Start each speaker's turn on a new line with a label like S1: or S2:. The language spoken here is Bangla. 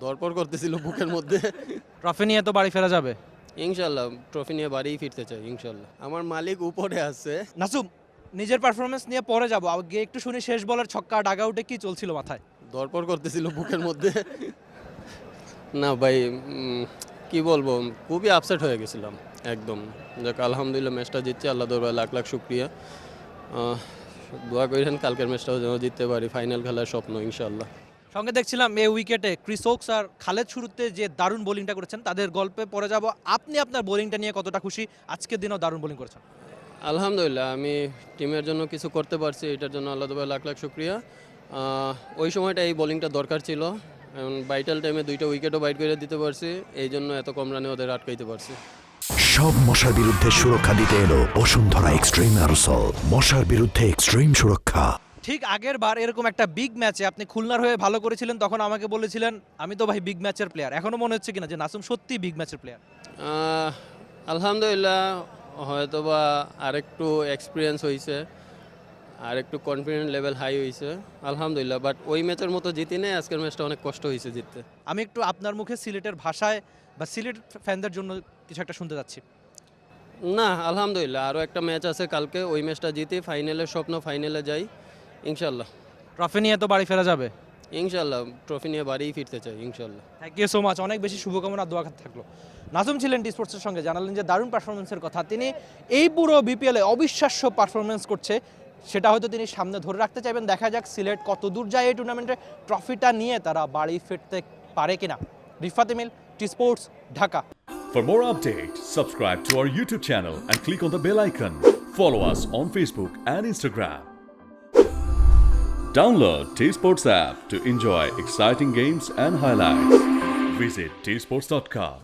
S1: দরপর করতেছিল বুকের মধ্যে।
S2: ট্রফি নিয়ে তো বাড়ি ফেরা যাবে।
S1: ইনশাল্লাহ ট্রফি নিয়ে বাড়িই ফিরতে চাই ইনশাল্লাহ। আমার মালিক উপরে আছে।
S2: নাসুম, নিজের পারফরমেন্স নিয়ে পরে যাবো, আগে একটু শুনি শেষ বলের ছক্কা ডাগআউটে কি চলছিল মাথায়।
S1: দরপর করতেছিল বুকের মধ্যে। না ভাই, কি বলবো, খুবই আপসেট হয়ে গেছিলাম একদম। যাক আলহামদুলিল্লাহ ম্যাচটা জিতছে, আল্লাহ দরবারে লাখ লাখ শুক্রিয়া। দোয়া করেন কালকের ম্যাচটাও যেন জিততে পারি, ফাইনাল খেলার স্বপ্ন ইনশাল্লাহ।
S2: সঙ্গে দেখছিলাম এই উইকেটে ক্রিস ওকস আর খালেদ শুরুতে যে দারুণ বোলিংটা করেছেন, তাদের গল্পে পরে যাব। আপনি আপনার বোলিংটা নিয়ে কতটা খুশি? আজকের দিনও দারুণ বোলিং করেছেন।
S1: আলহামদুলিল্লাহ আমি টিমের জন্য কিছু করতে পারছি, এটার জন্য আল্লাহ দরবারে লাখ লাখ শুক্রিয়া। ওই সময়টা এই বোলিংটা দরকার ছিল, ভাইটাল টাইমে 2টা উইকেটও বাইট করে দিতে পারছি, এই জন্য এত কম রানে ওদের আটকাইতে পারছি।
S3: সব মশার বিরুদ্ধে সুরক্ষা দিতে এলো বসুন্ধরা এক্সট্রিম অ্যারোসল, মশার বিরুদ্ধে এক্সট্রিম সুরক্ষা।
S2: ঠিক আগের বার এরকম একটা বিগ ম্যাচে আপনি খুলনার হয়ে ভালো করেছিলেন, তখন আমাকে বলেছিলেন আমি তো ভাই বিগ ম্যাচের প্লেয়ার। এখনো মনে হচ্ছে কিনা যে নাসুম সত্যি বিগ ম্যাচের প্লেয়ার?
S1: আলহামদুলিল্লাহ, হয়তোবা আরেকটু এক্সপিরিয়েন্স হয়েছে, আর একটু কনফিডেন্ট লেভেল হাই হয়েছে আলহামদুলিল্লাহ। বাট ওই ম্যাচের মতো জিতি নেই, আজকের ম্যাচটা অনেক কষ্ট হয়েছে জিততে।
S2: আমি একটু আপনার মুখে সিলেটের ভাষায় বা সিলেট ফ্যানদের জন্য কিছু একটা শুনতে যাচ্ছি।
S1: না আলহামদুলিল্লাহ, আরও একটা ম্যাচ আছে কালকে, ওই ম্যাচটা জিতি ফাইনালের স্বপ্ন, ফাইনালে যাই ইনশাল্লাহ।
S2: ট্রফি নিয়ে তো বাড়ি ফেরা যাবে।
S1: ইনশাল্লাহ ট্রফি নিয়ে বাড়িই ফিরতে চাই ইনশাল্লাহ।
S2: থ্যাংক ইউ সো মাচ, অনেক বেশি শুভকামনা দোয়া থাকলো। নাজুম ছিলেন টি স্পোর্টসের সঙ্গে, জানালেন যে দারুণ পারফরমেন্সের কথা। তিনি এই পুরো বিপিএলে অবিশ্বাস্য পারফরমেন্স করছে, সেটা হয়তো তিনি সামনে ধরে রাখতে চাইবেন। দেখা যাক সিলেট কত দূর যায় এই টুর্নামেন্টে, ট্রফিটা নিয়ে তারা বাড়ি ফিরতে পারে কিনা। Rifat Emil, T sports, Dhaka.
S4: For more updates, subscribe to our YouTube channel and click on the bell icon. Follow us on Facebook and Instagram. Download T-Sports app to enjoy exciting games and highlights. Visit tsports.com.